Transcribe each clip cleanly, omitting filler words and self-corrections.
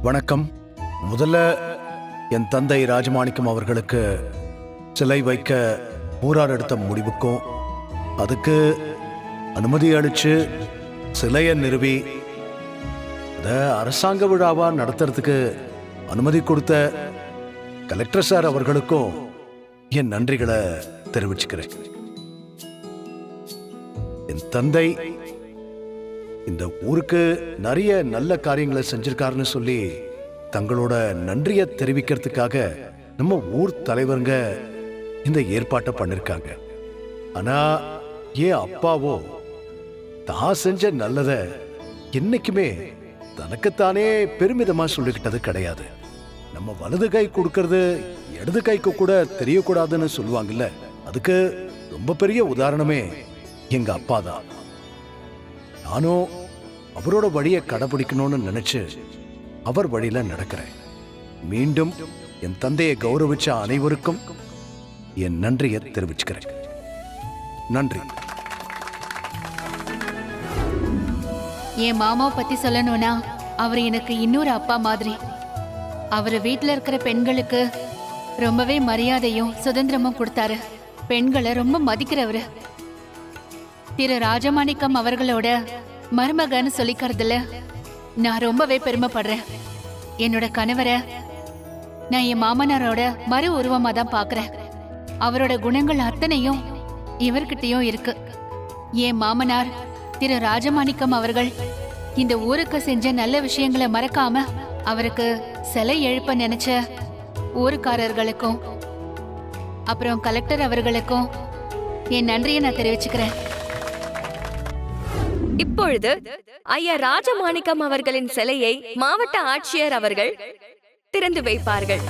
வணக்கம். முதல்ல என் தந்தை ராஜமாணிக்கம் அவர்களுக்கு சிலை வைக்க ஊரார் எடுத்த முடிவுக்கும் அதுக்கு அனுமதி அளிச்சு சிலையை நிறுவி அதை அரசாங்க விழாவா நடத்துறதுக்கு அனுமதி கொடுத்த கலெக்டர் சார் அவர்களுக்கும் என் நன்றிகளை தெரிவிச்சுக்கிறேன். என் தந்தை இந்த ஊருக்கு நிறைய நல்ல காரியங்களை செஞ்சிருக்காருன்னு சொல்லி தங்களோட நன்றியை தெரிவிக்கிறதுக்காக நம்ம ஊர் தலைவருங்க இந்த ஏற்பாட்டை பண்ணிருக்காங்க. ஆனா ஏன் அப்பாவோ தான் செஞ்ச நல்லத என்னைக்குமே தனக்குத்தானே பெருமிதமா சொல்லிக்கிட்டது கிடையாது. நம்ம வலது கை கொடுக்கறது இடது கைக்கு கூட தெரியக்கூடாதுன்னு சொல்லுவாங்கல்ல, அதுக்கு ரொம்ப பெரிய உதாரணமே எங்க அப்பா தான். நானும் அவரோட வழியை கடைபிடிக்கணும்னு நினைச்சு அவர் வழியில நடக்கிறேன். மீண்டும் என் தந்தையை கௌரவிச்ச அனைவருக்கும் என் நன்றியை தெரிவிச்சுக்கிறேன். நன்றி. என் மாமாவை பத்தி சொல்லணும்னா அவர் எனக்கு இன்னொரு அப்பா மாதிரி. அவர் வீட்டுல இருக்கிற பெண்களுக்கு ரொம்பவே மரியாதையும் சுதந்திரமும் கொடுத்தாரு. பெண்களை ரொம்ப மதிக்கிறவரு. திரு ராஜமாணிக்கம் அவர்களோட மருமகன்னு சொல்லிக்கிறதுல நான் ரொம்பவே பெருமைப்படுறேன். என்னோட கணவரை நான் என் மாமனாரோட மறு உருவமா தான் பாக்குறேன். அவரோட குணங்கள் அத்தனையும் இவர்கிட்டயும் இருக்கு. என் மாமனார் திரு ராஜமாணிக்கம் அவர்கள் இந்த ஊருக்கு செஞ்ச நல்ல விஷயங்களை மறக்காம அவருக்கு சிலை எழுப்ப நினைச்ச ஊருக்காரர்களுக்கும் அப்புறம் கலெக்டர் அவர்களுக்கும் என் நன்றியை நான் தெரிவிச்சுக்கிறேன். இப்பொழுது ஐயா ராஜமாணிக்கம் அவர்களின் சிலையை மாவட்ட ஆட்சியர் அவர்கள் திறந்து வைப்பார்கள்.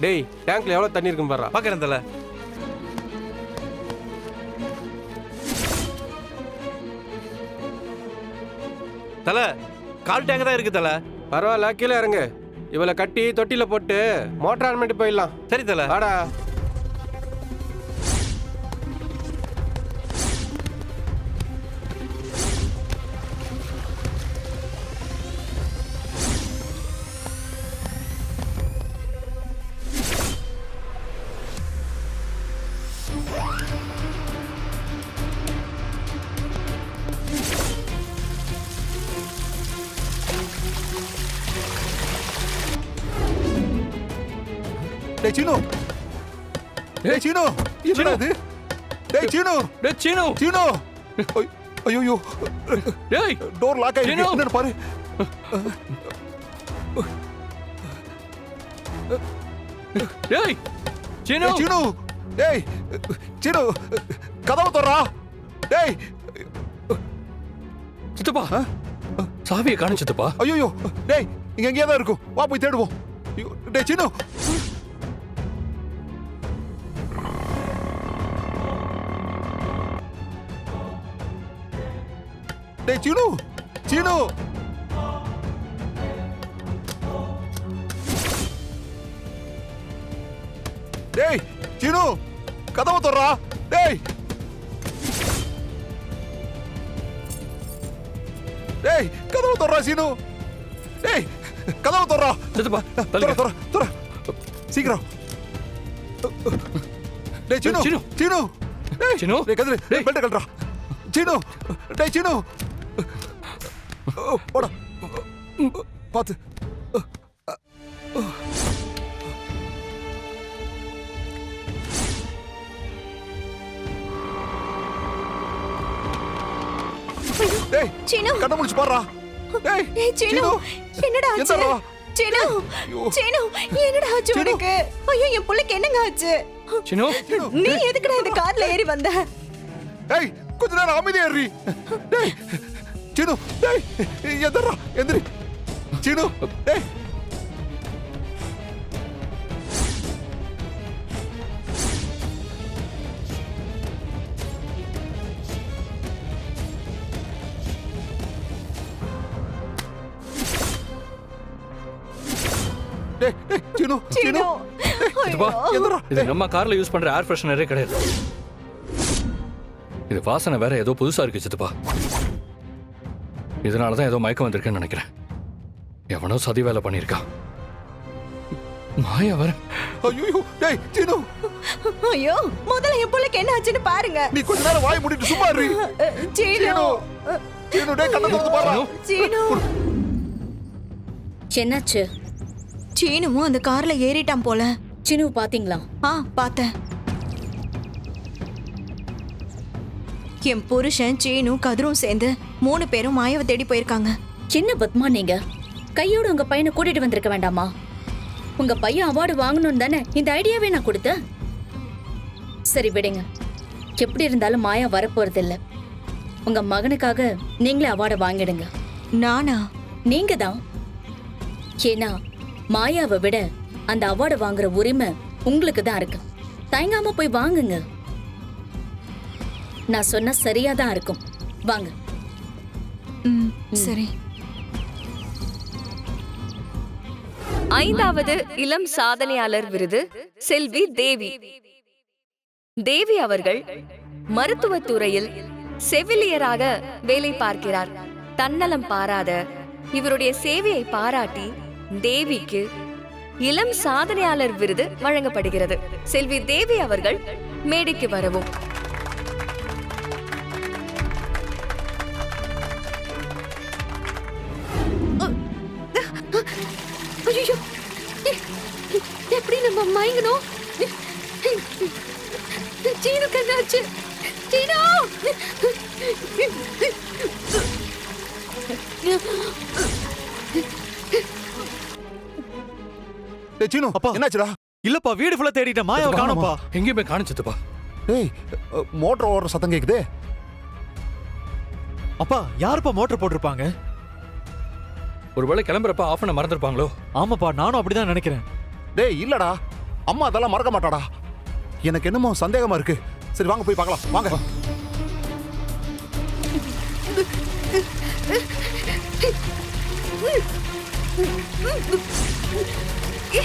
டேய், டேங்க்ல எவ்வளவு தண்ணி இருக்கும் பாரு. பாக்குறேன் தல. தல, கால் டேங்க் தான் இருக்கு தல. பரவாயில்ல, கீழே இறங்கு. இவளை கட்டி தொட்டில போட்டு மோட்டார் ஆன் பண்ணிட்டு போயிடலாம். சரி தல. வாடா. டேய் சீனு, டேய் சீனு, என்னடா இது? டேய் சீனு, டேய் சீனு, சீனு, ஐயோ, டேய் டோர் லாக் ஆயிருக்கு. என்னன்னு பாரு. டேய் சீனு, சீனு, டேய் சீனு, கதவு திறடா. டேய் சித்தப்பா, சாவியை காணோம் சித்தப்பா. ஐயோ, டேய் இங்க எங்கேயா தான் இருக்கும். வா போய் தேடுவோம். டேய் சீனு, டேய் சீனு, சீனு, டேய் சீனு, கதவு திறடா. டேய் டேய் கதவு திறடா சீனு. டேய் கதவு திறடா. சித்தப்பா, திற திற திற சீக்கிரம். டேய் சீனு, சீனு. சீனு, டேய் சீனு. டேய் கதிரு, டேய். பெல்ட் கழட்டா. சீனு, டேய் சீனு, போடா பாத்து. டேய் சீனு, கண்ண முடிச்சு பாருடா. டேய் சீனு, என்னடா ஆச்சு? எந்தடா? சீனு, ஐயோ. சீனு, என்னடா ஆச்சு சீனு. உனக்கு? ஐயோ, என் புள்ளைக்கு என்னங்க ஆச்சு? சீனு, நீ எதுக்குடா இந்த கார்ல ஏறி வந்த? டேய் கொஞ்ச நேரம் அமைதியா இருடி. டேய் சீனு, எந்திரா எந்திரி சீனு டேய் சீனு சீனு சித்தப்பா எந்திரா இது நம்ம கார்ல யூஸ் பண்ற ஏர் ஃப்ரெஷ்னரே கிடையாது. இது வாசனை வேற ஏதோ புதுசா இருக்கு சித்தப்பா. இதனாலதான் ஏதோ மயக்கம் வந்திருக்குன்னு நினைக்கிறேன். எவனோ சதி வேலை பண்ணியிருக்கான். மாயா வர. ஐயோ டேய் சீனு ஐயோ முதல்ல என் புள்ளைக்கு என்ன ஆச்சுன்னு பாருங்க. நீ கொஞ்ச நேரம் வாய் மூடிட்டு சும்மா இரு. சீனு சீனு டேய் கண்ணை திறந்து பாரு. சீனு என்னாச்சு? சீனுவும் அந்த கார்ல ஏறிட்டான் போல. சினு பாத்தீங்களா? பார்த்தேன். என் புருஷன் சீனு கதிரும் சேர்ந்து 3 பேரும் மாயாவை தேடி போயிருக்காங்க. சின்ன பத்மா, நீங்க கையோட உங்க பையனை கூட்டிட்டு வந்திருக்க வேண்டாமா? உங்க பையன் அவார்டு வாங்கணும்னு தானே இந்த ஐடியாவே நான் கொடுத்தேன். சரி விடுங்க, எப்படி இருந்தாலும் மாயா வரப்போறது இல்ல. உங்க மகனுக்காக நீங்களே அவார்டை வாங்கிடுங்க. நானா? நீங்க தான். ஏன்னா மாயாவை விட அந்த அவார்டை வாங்குற உரிமை உங்களுக்கு தான் இருக்கு. தயங்காம போய் வாங்குங்க. நான் சொன்னா சரியா தான் இருக்கும். வாங்க. சரி. 5வது இளம் சாதனையாளர் விருது செல்வி தேவி. தேவி அவர்கள் மருத்துவத் துறையில் செவிலியராக வேலை பார்க்கிறார். தன்னலம் பாராத இவருடைய சேவையை பாராட்டி தேவிக்கு இளம் சாதனையாளர் விருது வழங்கப்படுகிறது. செல்வி தேவி அவர்கள் மேடைக்கு வரவும். ஐயோ, எப்படி நம்ம மயங்கணும்? சீனு கண்ணாச்சு. சீனு டேய் சீனு அப்பா என்னாச்சுடா? இல்லப்பா, வீடு ஃபுல்லா தேடிட்டேன், மாயாவை காணோம்ப்பா. எங்கேயுமே காணும் சித்தப்பா. டேய் மோட்டார் ஓடுற சத்தம் கேக்குதே. அப்பா, யாருப்பா மோட்டர் போட்டிருப்பாங்க? ஒருவேளை கிளம்புறப்ப ஆஃப் பண்ண மறந்துருப்பாங்களோ? ஆமாப்பா, நானும் அப்படிதான் நினைக்கிறேன். டேய் இல்லடா, அம்மா அதெல்லாம் மறக்க மாட்டாடா. எனக்கு என்னமோ சந்தேகமா இருக்கு. சரி வாங்க போய் பார்க்கலாம் வாங்க. ஏ